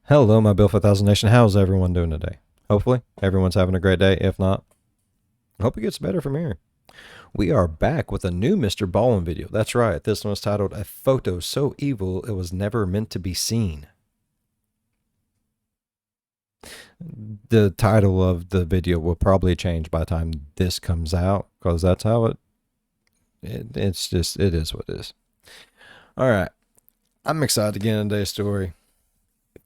Hello, my Bill 5000 Nation. How's everyone doing today? Hopefully, everyone's having a great day. If not, I hope it gets better from here. We are back with a new MrBallen video. That's right. This one was titled, "A Photo So Evil It Was Never Meant to Be Seen." The title of the video will probably change by the time this comes out, because that's how it is what it is. All right. I'm excited to get into today's story.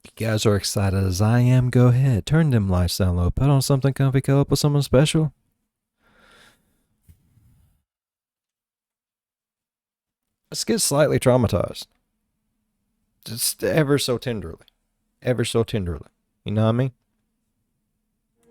If you guys are excited as I am, go ahead. Turn them lights down low. Put on something comfy. Cuddle up with someone special. Let's get slightly traumatized. Just ever so tenderly. Ever so tenderly. You know what I mean?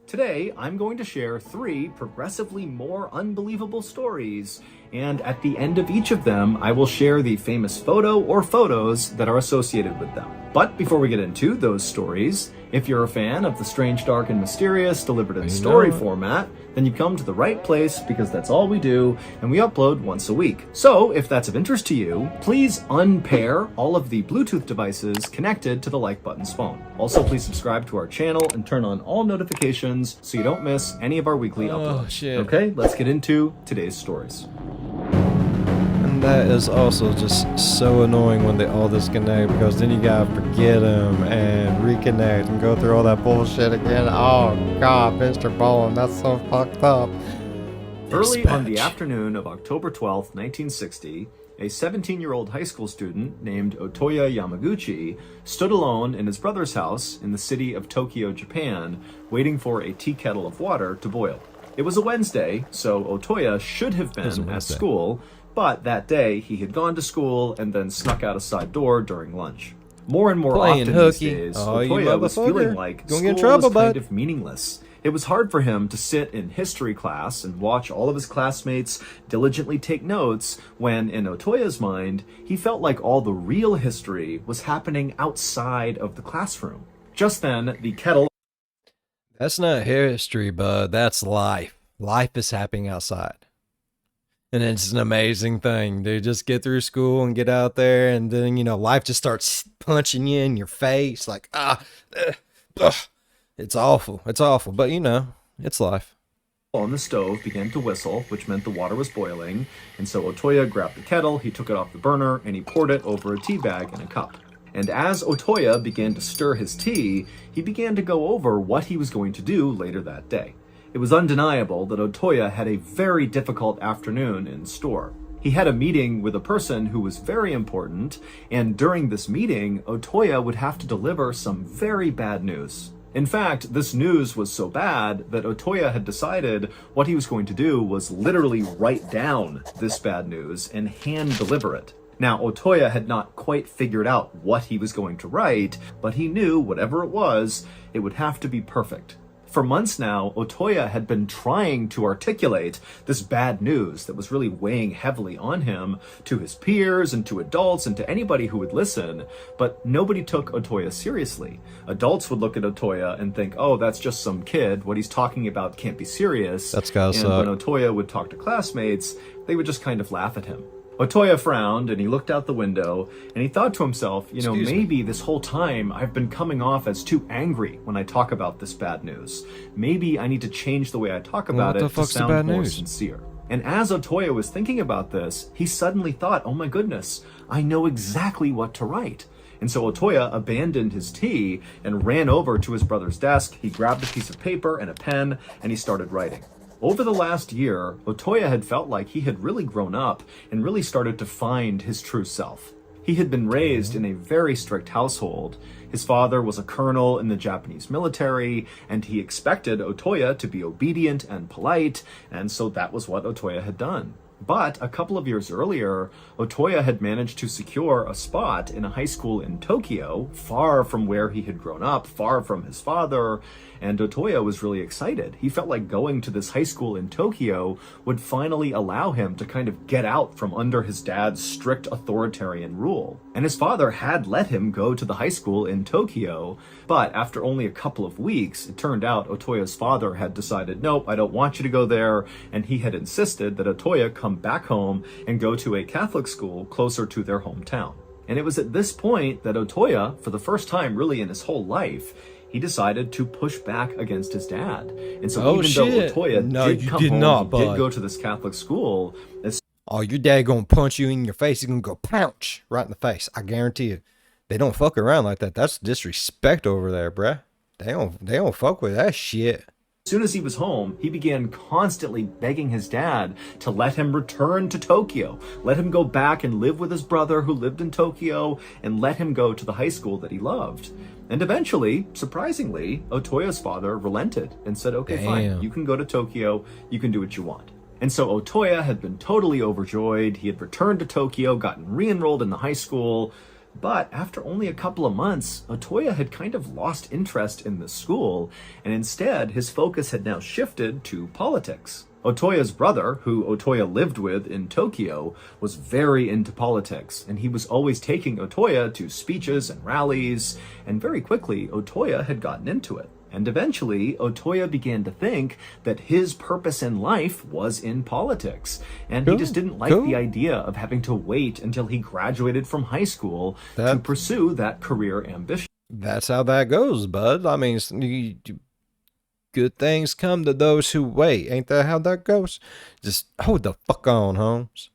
Today, I'm going to share 3 progressively more unbelievable stories, and at the end of each of them, I will share the famous photo or photos that are associated with them. But before we get into those stories, if you're a fan of the strange, dark, and mysterious delivered in story format, then you've come to the right place because that's all we do, and we upload once a week. So, if that's of interest to you, please unpair all of the Bluetooth devices connected to the like button's phone. Also, please subscribe to our channel and turn on all notifications so you don't miss any of our weekly uploads. Shit. Okay, let's get into today's stories. And that is also just so annoying when they all disconnect, because then you gotta forget them and reconnect and go through all that bullshit again. Oh god, MrBallen, that's so fucked up. Early on the afternoon of October 12th, 1960, a 17-year-old high school student named Otoya Yamaguchi stood alone in his brother's house in the city of Tokyo, Japan, waiting for a tea kettle of water to boil. It was a Wednesday, so Otoya should have been at school, but that day he had gone to school and then snuck out a side door during lunch. More and more often these days, Otoya was feeling like school was kind of meaningless. It was hard for him to sit in history class and watch all of his classmates diligently take notes when, in Otoya's mind, he felt like all the real history was happening outside of the classroom. Just then, the kettle... That's not history, bud. That's life. Life is happening outside. And it's an amazing thing, dude. Just get through school and get out there, and then, you know, life just starts punching you in your face like, it's awful. It's awful. But, you know, it's life. On the stove began to whistle, which meant the water was boiling, and so Otoya grabbed the kettle, he took it off the burner, and he poured it over a tea bag in a cup. And as Otoya began to stir his tea, he began to go over what he was going to do later that day. It was undeniable that Otoya had a very difficult afternoon in store. He had a meeting with a person who was very important, and during this meeting, Otoya would have to deliver some very bad news. In fact, this news was so bad that Otoya had decided what he was going to do was literally write down this bad news and hand deliver it. Now, Otoya had not quite figured out what he was going to write, but he knew whatever it was, it would have to be perfect. For months now, Otoya had been trying to articulate this bad news that was really weighing heavily on him to his peers and to adults and to anybody who would listen, but nobody took Otoya seriously. Adults would look at Otoya and think, oh, that's just some kid. What he's talking about can't be serious. That's gotta suck. And when Otoya would talk to classmates, they would just kind of laugh at him. Otoya frowned and he looked out the window and he thought to himself, you know, maybe this whole time I've been coming off as too angry when I talk about this bad news. Maybe I need to change the way I talk about it to sound more sincere. And as Otoya was thinking about this, he suddenly thought, oh my goodness, I know exactly what to write. And so Otoya abandoned his tea and ran over to his brother's desk. He grabbed a piece of paper and a pen and he started writing. Over the last year, Otoya had felt like he had really grown up and really started to find his true self. He had been raised in a very strict household. His father was a colonel in the Japanese military, and he expected Otoya to be obedient and polite, and so that was what Otoya had done. But a couple of years earlier, Otoya had managed to secure a spot in a high school in Tokyo, far from where he had grown up, far from his father, and Otoya was really excited. He felt like going to this high school in Tokyo would finally allow him to kind of get out from under his dad's strict authoritarian rule. And his father had let him go to the high school in Tokyo, but after only a couple of weeks, it turned out Otoya's father had decided, nope, I don't want you to go there, and he had insisted that Otoya come back home and go to a Catholic school closer to their hometown. And it was at this point that Otoya, for the first time really in his whole life, he decided to push back against his dad. And so even though Otoya did come home, he did go to this Catholic school. Oh, your dad gonna punch you in your face. He's gonna go pounce right in the face. I guarantee you. They don't fuck around like that. That's disrespect over there, bruh. They don't fuck with that shit. As soon as he was home, he began constantly begging his dad to let him return to Tokyo, let him go back and live with his brother who lived in Tokyo, and let him go to the high school that he loved. And eventually, surprisingly, Otoya's father relented and said, okay, fine, you can go to Tokyo, you can do what you want. And so Otoya had been totally overjoyed. He had returned to Tokyo, gotten re-enrolled in the high school. But after only a couple of months, Otoya had kind of lost interest in the school, and instead his focus had now shifted to politics. Otoya's brother, who Otoya lived with in Tokyo, was very into politics, and he was always taking Otoya to speeches and rallies, and very quickly Otoya had gotten into it. And eventually, Otoya began to think that his purpose in life was in politics. And he just didn't like the idea of having to wait until he graduated from high school to pursue that career ambition. That's how that goes, bud. I mean, good things come to those who wait. Ain't that how that goes? Just hold the fuck on, Holmes.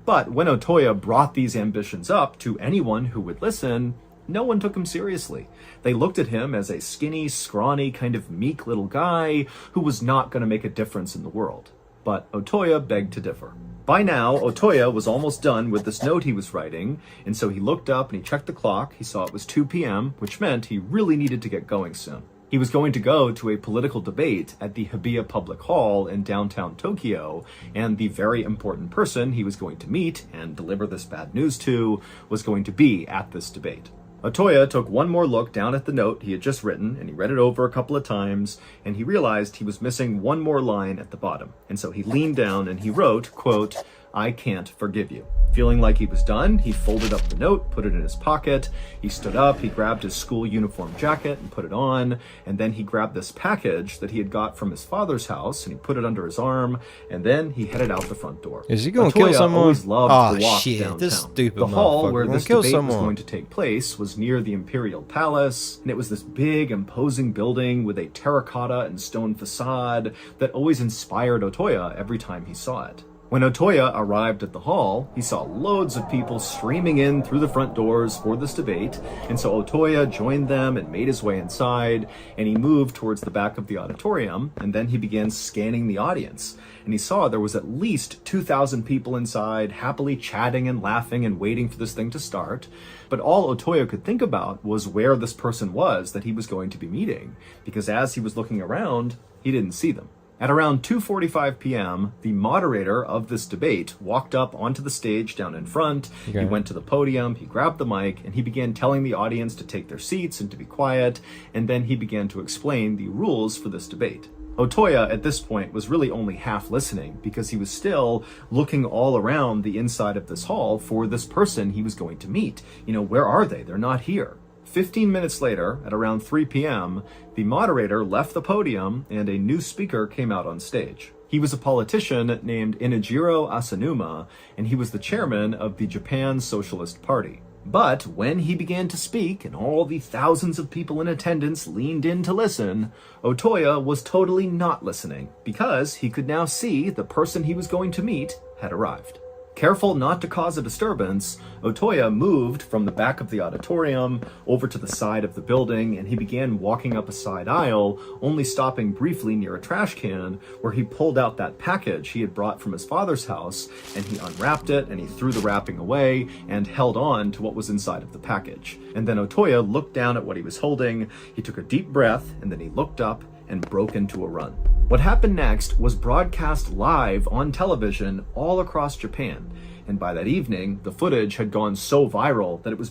But when Otoya brought these ambitions up to anyone who would listen, no one took him seriously. They looked at him as a skinny, scrawny, kind of meek little guy who was not going to make a difference in the world. But Otoya begged to differ. By now, Otoya was almost done with this note he was writing, and so he looked up and he checked the clock. He saw it was 2 p.m., which meant he really needed to get going soon. He was going to go to a political debate at the Hibiya Public Hall in downtown Tokyo, and the very important person he was going to meet and deliver this bad news to was going to be at this debate. Otoya took one more look down at the note he had just written, and he read it over a couple of times, and he realized he was missing one more line at the bottom. And so he leaned down and he wrote, quote, "I can't forgive you." Feeling like he was done, he folded up the note, put it in his pocket. He stood up, he grabbed his school uniform jacket and put it on, and then he grabbed this package that he had got from his father's house and he put it under his arm, and then he headed out the front door. Is he going to kill someone? Always loved to walk downtown. This stupid the hall where this debate was going to take place was near the Imperial Palace, and it was this big, imposing building with a terracotta and stone facade that always inspired Otoya every time he saw it. When Otoya arrived at the hall, he saw loads of people streaming in through the front doors for this debate, and so Otoya joined them and made his way inside, and he moved towards the back of the auditorium, and then he began scanning the audience, and he saw there was at least 2,000 people inside, happily chatting and laughing and waiting for this thing to start, but all Otoya could think about was where this person was that he was going to be meeting, because as he was looking around, he didn't see them. At around 2:45 p.m., the moderator of this debate walked up onto the stage down in front. Okay. He went to the podium, he grabbed the mic, and he began telling the audience to take their seats and to be quiet, and then he began to explain the rules for this debate. Otoya, at this point, was really only half listening because he was still looking all around the inside of this hall for this person he was going to meet. You know, where are they? They're not here. 15 minutes later, at around 3 p.m., the moderator left the podium and a new speaker came out on stage. He was a politician named Inajiro Asanuma, and he was the chairman of the Japan Socialist Party. But when he began to speak and all the thousands of people in attendance leaned in to listen, Otoya was totally not listening because he could now see the person he was going to meet had arrived. Careful not to cause a disturbance, Otoya moved from the back of the auditorium over to the side of the building, and he began walking up a side aisle, only stopping briefly near a trash can where he pulled out that package he had brought from his father's house, and he unwrapped it and he threw the wrapping away and held on to what was inside of the package. And then Otoya looked down at what he was holding, he took a deep breath, and then he looked up and broke into a run. What happened next was broadcast live on television all across Japan, and by that evening, the footage had gone so viral that it was...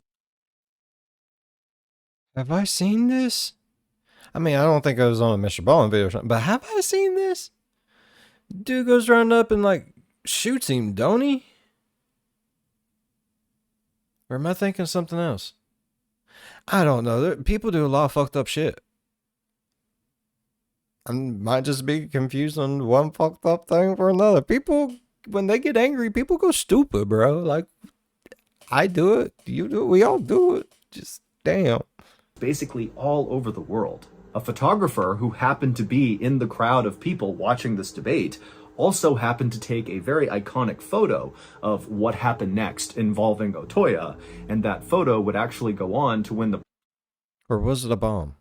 Have I seen this? I mean, I don't think I was on a MrBallen video or something, but have I seen this? Dude goes running up and, like, shoots him, don't he? Or am I thinking something else? I don't know. People do a lot of fucked up shit. I might just be confused on one fucked up thing for another. People, when they get angry, people go stupid, bro. Like, I do it. You do it. We all do it. Just damn. Basically all over the world. A photographer who happened to be in the crowd of people watching this debate also happened to take a very iconic photo of what happened next involving Otoya, and that photo would actually go on to win the Or was it a bomb?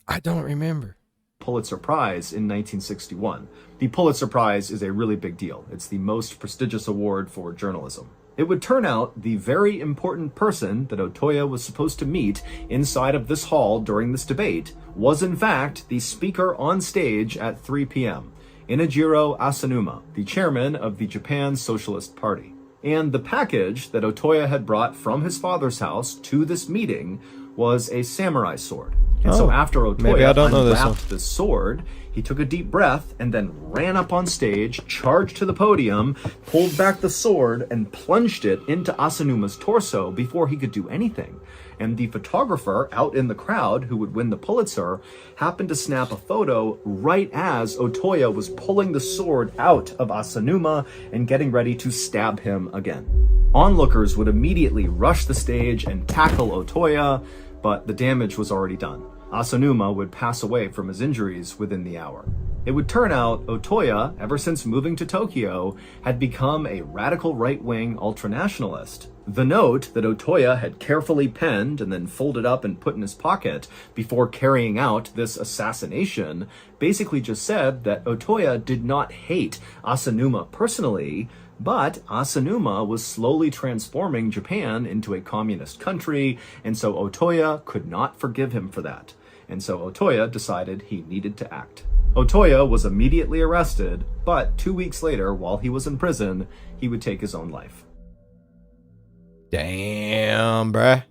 I don't remember. Pulitzer Prize in 1961. The Pulitzer Prize is a really big deal. It's the most prestigious award for journalism. It would turn out the very important person that Otoya was supposed to meet inside of this hall during this debate was in fact the speaker on stage at 3 p.m., Inajiro Asanuma, the chairman of the Japan Socialist Party. And the package that Otoya had brought from his father's house to this meeting was a samurai sword. And so after Otoya unwrapped the sword, he took a deep breath and then ran up on stage, charged to the podium, pulled back the sword, and plunged it into Asanuma's torso before he could do anything. And the photographer out in the crowd who would win the Pulitzer happened to snap a photo right as Otoya was pulling the sword out of Asanuma and getting ready to stab him again. Onlookers would immediately rush the stage and tackle Otoya, but the damage was already done. Asanuma would pass away from his injuries within the hour. It would turn out Otoya, ever since moving to Tokyo, had become a radical right-wing ultranationalist. The note that Otoya had carefully penned and then folded up and put in his pocket before carrying out this assassination basically just said that Otoya did not hate Asanuma personally, but Asanuma was slowly transforming Japan into a communist country, and so Otoya could not forgive him for that. And so Otoya decided he needed to act. Otoya was immediately arrested, but 2 weeks later, while he was in prison, he would take his own life. Damn, bruh.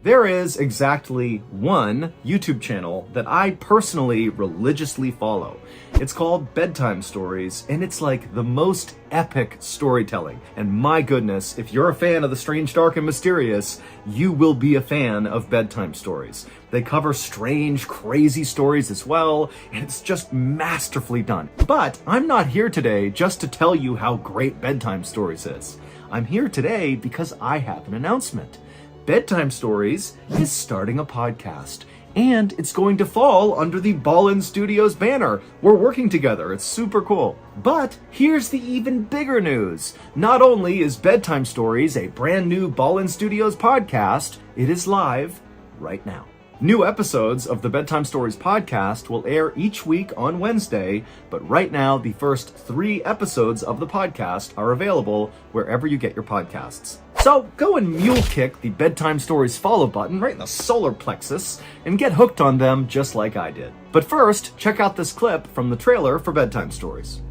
There is exactly one YouTube channel that I personally religiously follow. It's called Bedtime Stories, and it's like the most epic storytelling. And my goodness, if you're a fan of the strange, dark, and mysterious, you will be a fan of Bedtime Stories. They cover strange, crazy stories as well, and it's just masterfully done. But I'm not here today just to tell you how great Bedtime Stories is. I'm here today because I have an announcement. Bedtime Stories is starting a podcast, and it's going to fall under the Ballen Studios banner. We're working together. It's super cool. But here's the even bigger news. Not only is Bedtime Stories a brand new Ballen Studios podcast, it is live right now. New episodes of the Bedtime Stories podcast will air each week on Wednesday, but right now the first 3 episodes of the podcast are available wherever you get your podcasts. So go and mule kick the Bedtime Stories follow button right in the solar plexus and get hooked on them just like I did. But first, check out this clip from the trailer for Bedtime Stories.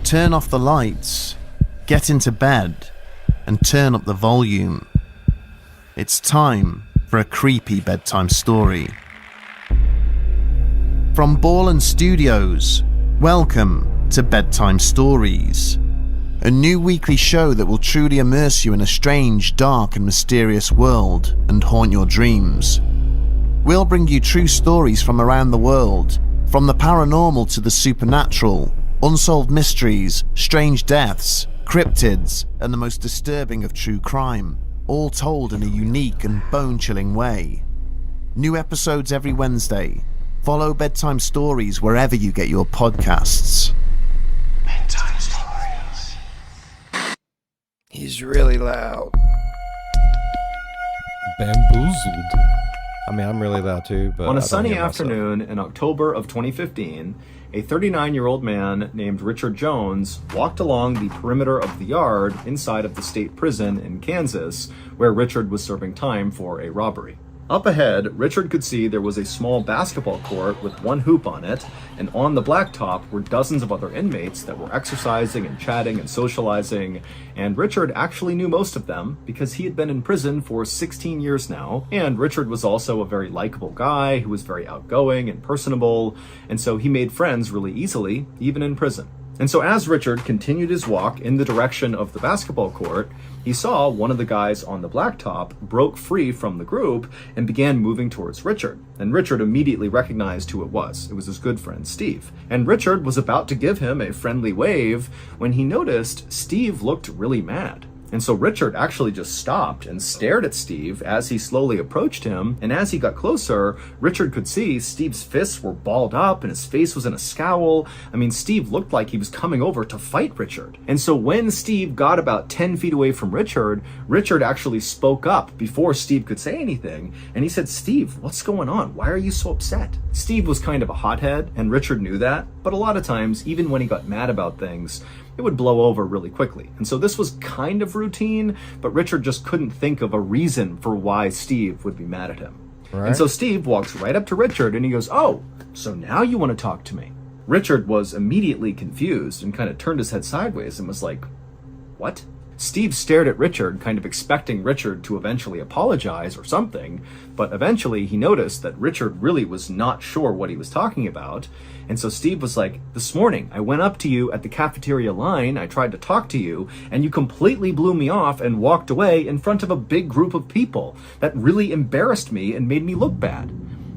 Turn off the lights, get into bed, and turn up the volume. It's time for a creepy bedtime story. From Ballen Studios, welcome to Bedtime Stories, a new weekly show that will truly immerse you in a strange, dark and mysterious world and haunt your dreams. We'll bring you true stories from around the world, from the paranormal to the supernatural, unsolved mysteries, strange deaths, cryptids, and the most disturbing of true crime, all told in a unique and bone-chilling way. New episodes every Wednesday. Follow Bedtime Stories wherever you get your podcasts. Bedtime Stories. He's really loud. Bamboozled. I mean, I'm really loud too, but on a sunny afternoon in October of 2015, a 39-year-old man named Richard Jones walked along the perimeter of the yard inside of the state prison in Kansas, where Richard was serving time for a robbery. Up ahead, Richard could see there was a small basketball court with one hoop on it, and on the blacktop were dozens of other inmates that were exercising and chatting and socializing, and Richard actually knew most of them because he had been in prison for 16 years now, and Richard was also a very likable guy who was very outgoing and personable, and so he made friends really easily, even in prison. And so as Richard continued his walk in the direction of the basketball court, he saw one of the guys on the blacktop broke free from the group and began moving towards Richard. And Richard immediately recognized who it was. It was his good friend, Steve. And Richard was about to give him a friendly wave when he noticed Steve looked really mad. And so Richard actually just stopped and stared at Steve as he slowly approached him. And as he got closer, Richard could see Steve's fists were balled up and his face was in a scowl. I mean, Steve looked like he was coming over to fight Richard. And so when Steve got about 10 feet away from Richard, Richard actually spoke up before Steve could say anything. And he said, "Steve, what's going on? Why are you so upset?" Steve was kind of a hothead, and Richard knew that. But a lot of times, even when he got mad about things, it would blow over really quickly. And so this was kind of routine, but Richard just couldn't think of a reason for why Steve would be mad at him. Right. And so Steve walks right up to Richard and he goes, "Oh, so now you want to talk to me?" Richard was immediately confused and kind of turned his head sideways and was like, "What?" Steve stared at Richard, kind of expecting Richard to eventually apologize or something, but eventually he noticed that Richard really was not sure what he was talking about. And so Steve was like, "This morning, I went up to you at the cafeteria line, I tried to talk to you, and you completely blew me off and walked away in front of a big group of people. That really embarrassed me and made me look bad."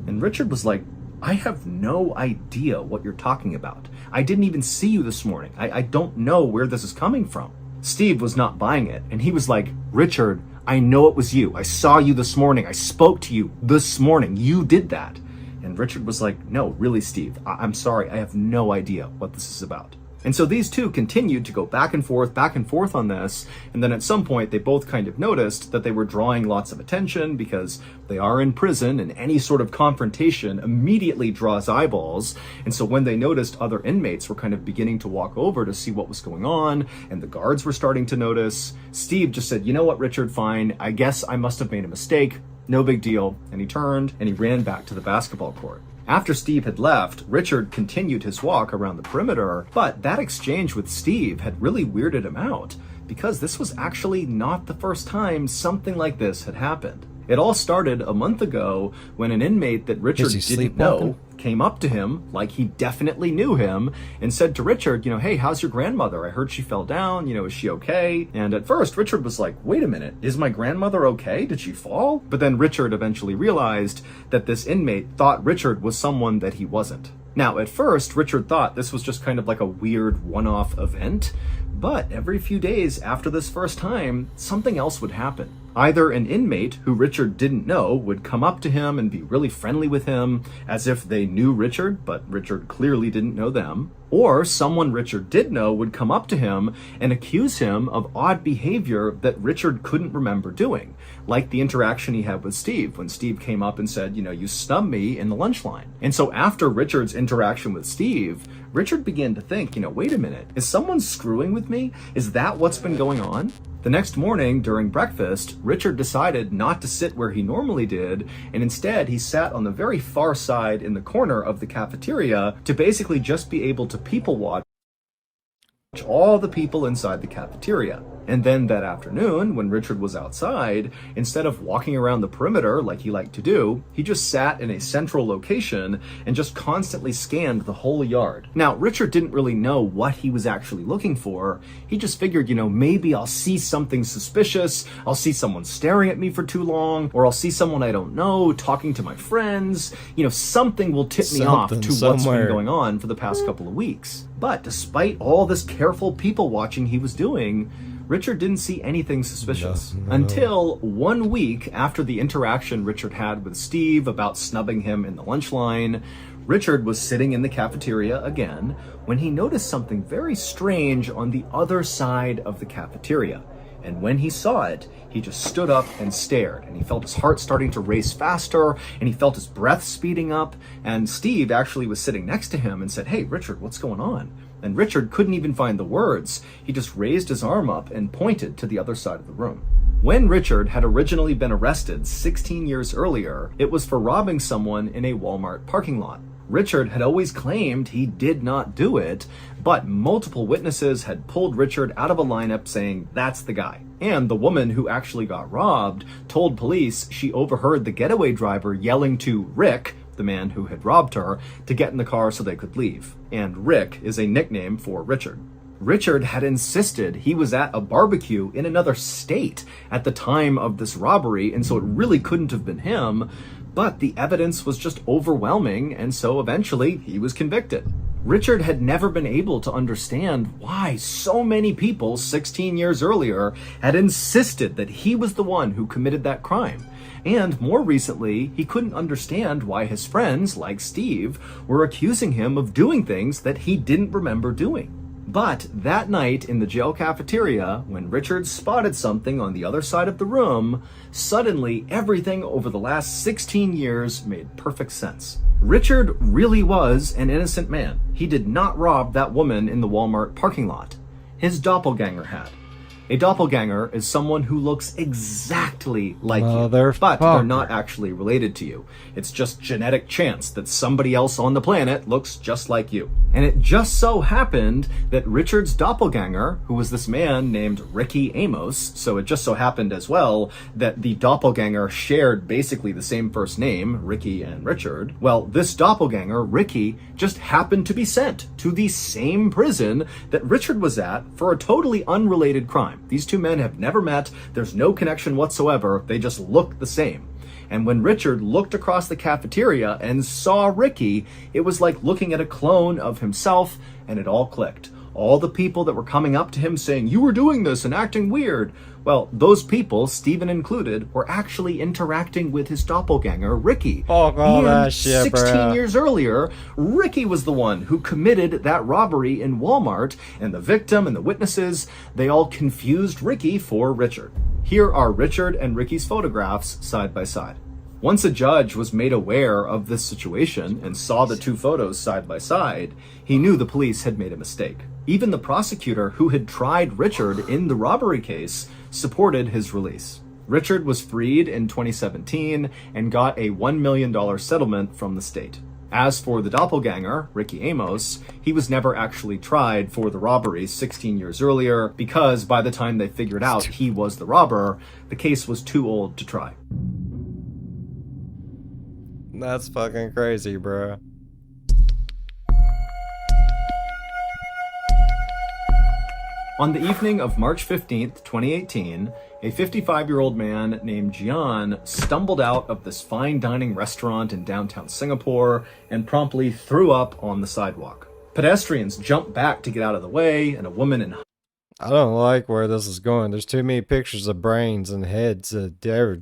And Richard was like, "I have no idea what you're talking about. I didn't even see you this morning. I don't know where this is coming from." Steve was not buying it, and he was like, "Richard, I know it was you. I saw you this morning. I spoke to you this morning. You did that." And Richard was like, "No, really, Steve, I'm sorry. I have no idea what this is about." And so these two continued to go back and forth on this. And then at some point, they both kind of noticed that they were drawing lots of attention because they are in prison and any sort of confrontation immediately draws eyeballs. And so when they noticed other inmates were kind of beginning to walk over to see what was going on, and the guards were starting to notice, Steve just said, "You know what, Richard, fine. I guess I must have made a mistake. No big deal." And he turned and he ran back to the basketball court. After Steve had left, Richard continued his walk around the perimeter, but that exchange with Steve had really weirded him out because this was actually not the first time something like this had happened. It all started a month ago when an inmate that Richard didn't know came up to him like he definitely knew him and said to Richard, "Hey, how's your grandmother? I heard she fell down, is she okay?" And at first Richard was like, "Wait a minute, is my grandmother okay? Did she fall?" But then Richard eventually realized that this inmate thought Richard was someone that he wasn't. Now, at first, Richard thought this was just kind of like a weird one-off event, but every few days after this first time, something else would happen. Either an inmate who Richard didn't know would come up to him and be really friendly with him, as if they knew Richard, but Richard clearly didn't know them, or someone Richard did know would come up to him and accuse him of odd behavior that Richard couldn't remember doing, like the interaction he had with Steve when Steve came up and said, "You snubbed me in the lunch line." And so after Richard's interaction with Steve, Richard began to think, wait a minute, is someone screwing with me? Is that what's been going on? The next morning during breakfast, Richard decided not to sit where he normally did, and instead he sat on the very far side in the corner of the cafeteria to basically just be able to people watch all the people inside the cafeteria. And then that afternoon, when Richard was outside, instead of walking around the perimeter like he liked to do, he just sat in a central location and just constantly scanned the whole yard. Now, Richard didn't really know what he was actually looking for. He just figured, maybe I'll see something suspicious, I'll see someone staring at me for too long, or I'll see someone I don't know talking to my friends. Something will tip me off to what's been going on for the past couple of weeks. But despite all this careful people watching he was doing, Richard didn't see anything suspicious until 1 week after the interaction Richard had with Steve about snubbing him in the lunch line. Richard was sitting in the cafeteria again when he noticed something very strange on the other side of the cafeteria. And when he saw it, he just stood up and stared, and he felt his heart starting to race faster, and he felt his breath speeding up. And Steve actually was sitting next to him and said, "Hey, Richard, what's going on?" And Richard couldn't even find the words. He just raised his arm up and pointed to the other side of the room. When Richard had originally been arrested 16 years earlier, it was for robbing someone in a Walmart parking lot. Richard had always claimed he did not do it, but multiple witnesses had pulled Richard out of a lineup saying, "That's the guy." And the woman who actually got robbed told police she overheard the getaway driver yelling to Rick, the man who had robbed her, to get in the car so they could leave. And Rick is a nickname for Richard. Richard had insisted he was at a barbecue in another state at the time of this robbery, and so it really couldn't have been him, but the evidence was just overwhelming, and so eventually he was convicted. Richard had never been able to understand why so many people 16 years earlier had insisted that he was the one who committed that crime. And more recently, he couldn't understand why his friends, like Steve, were accusing him of doing things that he didn't remember doing. But that night in the jail cafeteria, when Richard spotted something on the other side of the room, suddenly everything over the last 16 years made perfect sense. Richard really was an innocent man. He did not rob that woman in the Walmart parking lot. His doppelganger had. A doppelganger is someone who looks exactly like you, but they're not actually related to you. It's just genetic chance that somebody else on the planet looks just like you. And it just so happened that Richard's doppelganger, who was this man named Ricky Amos, so it just so happened as well that the doppelganger shared basically the same first name, Ricky and Richard. Well, this doppelganger, Ricky, just happened to be sent to the same prison that Richard was at for a totally unrelated crime. These two men have never met. There's no connection whatsoever. They just look the same. And when Richard looked across the cafeteria and saw Ricky, it was like looking at a clone of himself, and it all clicked. All the people that were coming up to him saying, "You were doing this and acting weird." Well, those people, Steven included, were actually interacting with his doppelganger, Ricky. That shit, 16 years earlier, Ricky was the one who committed that robbery in Walmart, and the victim and the witnesses, they all confused Ricky for Richard. Here are Richard and Ricky's photographs side by side. Once a judge was made aware of this situation and saw the two photos side by side, he knew the police had made a mistake. Even the prosecutor who had tried Richard in the robbery case supported his release. Richard was freed in 2017 and got a $1 million settlement from the state. As for the doppelganger, Ricky Amos, he was never actually tried for the robbery 16 years earlier because by the time they figured out he was the robber, the case was too old to try. That's fucking crazy, bro. On the evening of March 15th, 2018, a 55-year-old man named Jian stumbled out of this fine dining restaurant in downtown Singapore and promptly threw up on the sidewalk. Pedestrians jumped back to get out of the way, and a woman in I don't like where this is going. There's too many pictures of brains and heads.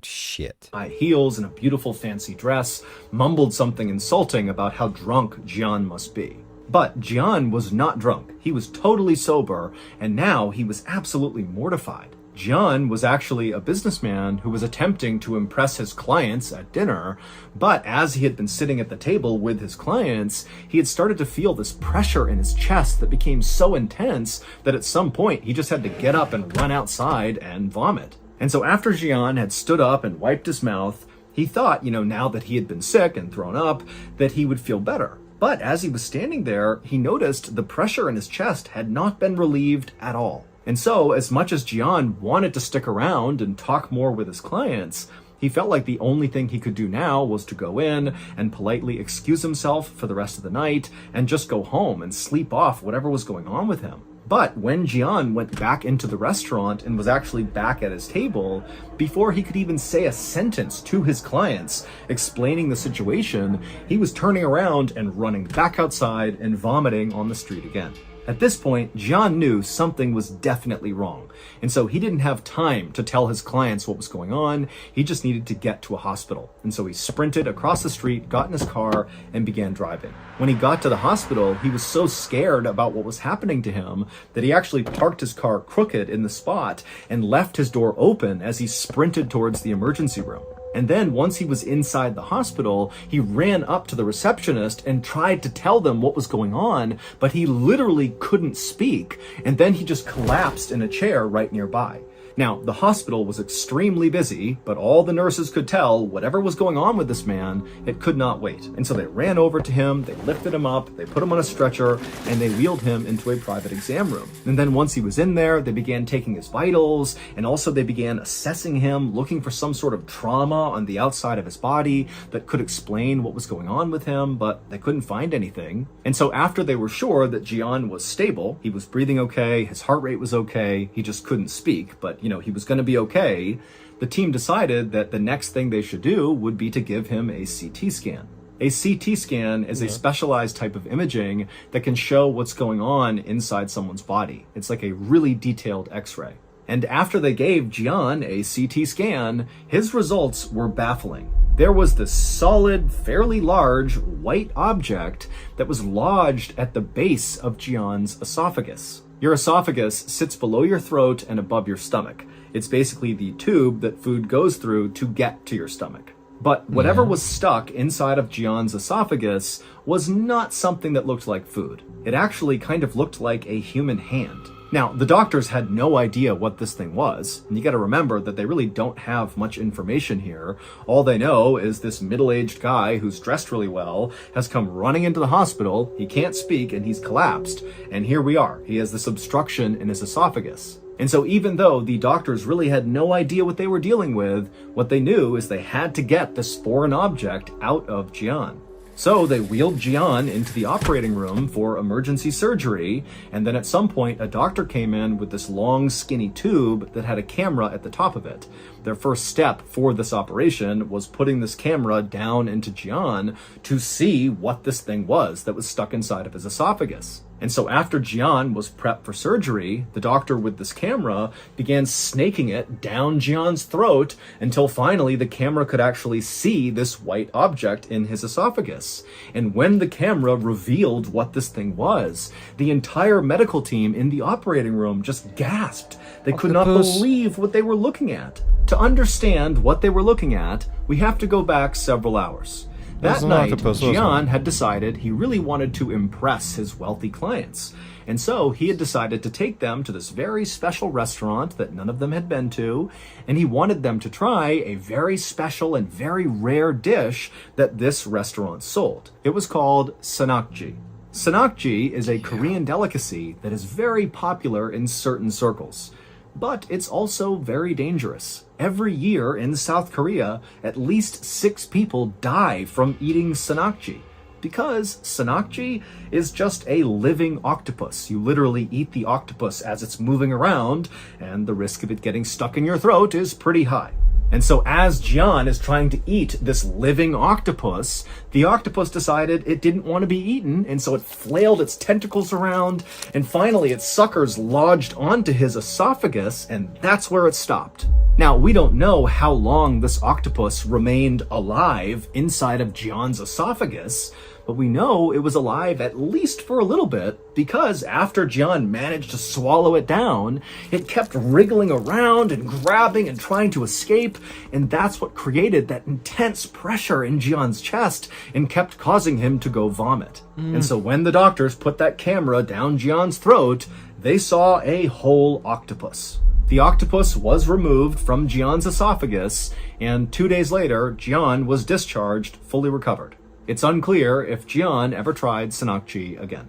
Shit. high heels and a beautiful fancy dress mumbled something insulting about how drunk Jian must be. But Jian was not drunk. He was totally sober, and now he was absolutely mortified. Jian was actually a businessman who was attempting to impress his clients at dinner, but as he had been sitting at the table with his clients, he had started to feel this pressure in his chest that became so intense that at some point he just had to get up and run outside and vomit. And so after Jian had stood up and wiped his mouth, he thought, now that he had been sick and thrown up, that he would feel better. But as he was standing there, he noticed the pressure in his chest had not been relieved at all. And so, as much as Jian wanted to stick around and talk more with his clients, he felt like the only thing he could do now was to go in and politely excuse himself for the rest of the night and just go home and sleep off whatever was going on with him. But when Jian went back into the restaurant and was actually back at his table, before he could even say a sentence to his clients explaining the situation, he was turning around and running back outside and vomiting on the street again. At this point, Jian knew something was definitely wrong, and so he didn't have time to tell his clients what was going on. He just needed to get to a hospital, and so he sprinted across the street, got in his car, and began driving. When he got to the hospital, he was so scared about what was happening to him that he actually parked his car crooked in the spot and left his door open as he sprinted towards the emergency room. And then once he was inside the hospital, he ran up to the receptionist and tried to tell them what was going on, but he literally couldn't speak. And then he just collapsed in a chair right nearby. Now, the hospital was extremely busy, but all the nurses could tell whatever was going on with this man, it could not wait. And so they ran over to him, they lifted him up, they put him on a stretcher, and they wheeled him into a private exam room. And then once he was in there, they began taking his vitals, and also they began assessing him, looking for some sort of trauma on the outside of his body that could explain what was going on with him, but they couldn't find anything. And so after they were sure that Jian was stable, he was breathing okay, his heart rate was okay, he just couldn't speak, but he was going to be okay, the team decided that the next thing they should do would be to give him a CT scan. A CT scan is a specialized type of imaging that can show what's going on inside someone's body. It's like a really detailed X-ray. And after they gave Jian a CT scan, his results were baffling. There was this solid, fairly large, white object that was lodged at the base of Jian's esophagus. Your esophagus sits below your throat and above your stomach. It's basically the tube that food goes through to get to your stomach. But whatever was stuck inside of Jian's esophagus was not something that looked like food. It actually kind of looked like a human hand. Now, the doctors had no idea what this thing was, and you gotta remember that they really don't have much information here. All they know is this middle-aged guy who's dressed really well has come running into the hospital, he can't speak, and he's collapsed, and here we are. He has this obstruction in his esophagus. And so even though the doctors really had no idea what they were dealing with, what they knew is they had to get this foreign object out of Jian. So they wheeled Jian into the operating room for emergency surgery, and then at some point a doctor came in with this long skinny tube that had a camera at the top of it. Their first step for this operation was putting this camera down into Jian to see what this thing was that was stuck inside of his esophagus. And so after Jian was prepped for surgery, the doctor with this camera began snaking it down Jian's throat until finally the camera could actually see this white object in his esophagus. And when the camera revealed what this thing was, the entire medical team in the operating room just gasped. They could not believe what they were looking at. To understand what they were looking at, we have to go back several hours. That night, Jian had decided he really wanted to impress his wealthy clients. And so he had decided to take them to this very special restaurant that none of them had been to, and he wanted them to try a very special and very rare dish that this restaurant sold. It was called sanakji. Sanakji is a Korean delicacy that is very popular in certain circles. But it's also very dangerous. Every year in South Korea, at least 6 people die from eating sanakji. Because sanakji is just a living octopus. You literally eat the octopus as it's moving around, and the risk of it getting stuck in your throat is pretty high. And so as Jian is trying to eat this living octopus, the octopus decided it didn't want to be eaten, and so it flailed its tentacles around, and finally its suckers lodged onto his esophagus, and that's where it stopped. Now, we don't know how long this octopus remained alive inside of Jian's esophagus, but we know it was alive at least for a little bit, because after Jian managed to swallow it down, it kept wriggling around and grabbing and trying to escape, and that's what created that intense pressure in Jian's chest and kept causing him to go vomit. And so when the doctors put that camera down Jian's throat, they saw a whole octopus. The octopus was removed from Jian's esophagus, and 2 days later, Jian was discharged, fully recovered. It's unclear if Jian ever tried sanakji again.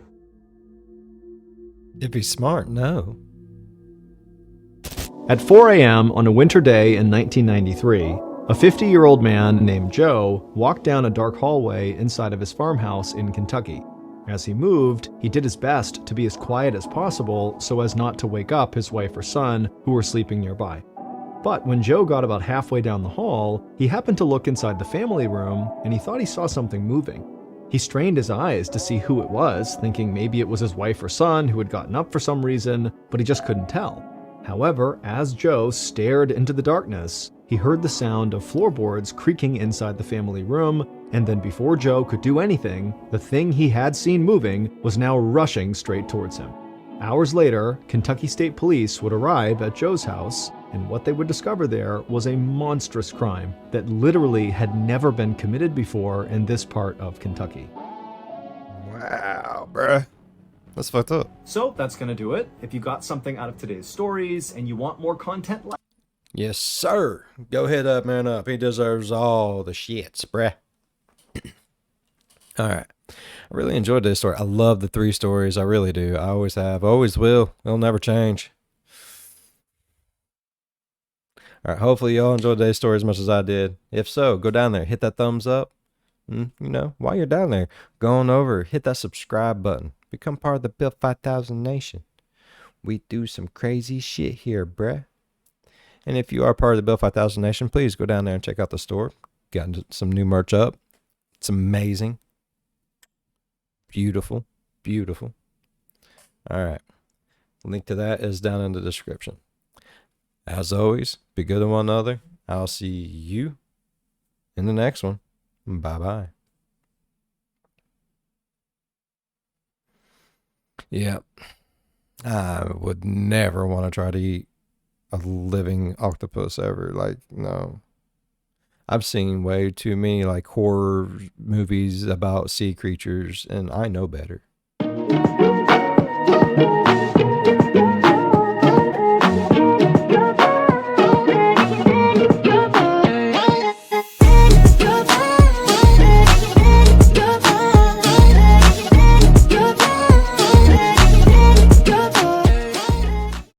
If he's smart, no. At 4 a.m. on a winter day in 1993, a 50-year-old man named Joe walked down a dark hallway inside of his farmhouse in Kentucky. As he moved, he did his best to be as quiet as possible so as not to wake up his wife or son, who were sleeping nearby. But when Joe got about halfway down the hall, he happened to look inside the family room, and he thought he saw something moving. He strained his eyes to see who it was, thinking maybe it was his wife or son who had gotten up for some reason, but he just couldn't tell. However, as Joe stared into the darkness, he heard the sound of floorboards creaking inside the family room, and then before Joe could do anything, the thing he had seen moving was now rushing straight towards him. Hours later, Kentucky State Police would arrive at Joe's house, and what they would discover there was a monstrous crime that literally had never been committed before in this part of Kentucky. Wow, bruh. That's fucked up. So that's gonna do it. If you got something out of today's stories and you want more content like Yes, sir. Go ahead up, man up. He deserves all the shits, bruh. All right. I really enjoyed this story. I love the 3 stories. I really do. I always have. Always will. It'll never change. All right. Hopefully y'all enjoyed today's story as much as I did. If so, go down there. Hit that thumbs up. While you're down there, go on over. Hit that subscribe button. Become part of the Built 5000 Nation. We do some crazy shit here, bruh. And if you are part of the Built 5000 Nation, please go down there and check out the store. Got some new merch up. It's amazing. Beautiful. Beautiful. All right. Link to that is down in the description. As always, be good to one another. I'll see you in the next one. Bye-bye. Yeah. I would never want to try to eat a living octopus ever. Like, no. I've seen way too many like horror movies about sea creatures, and I know better.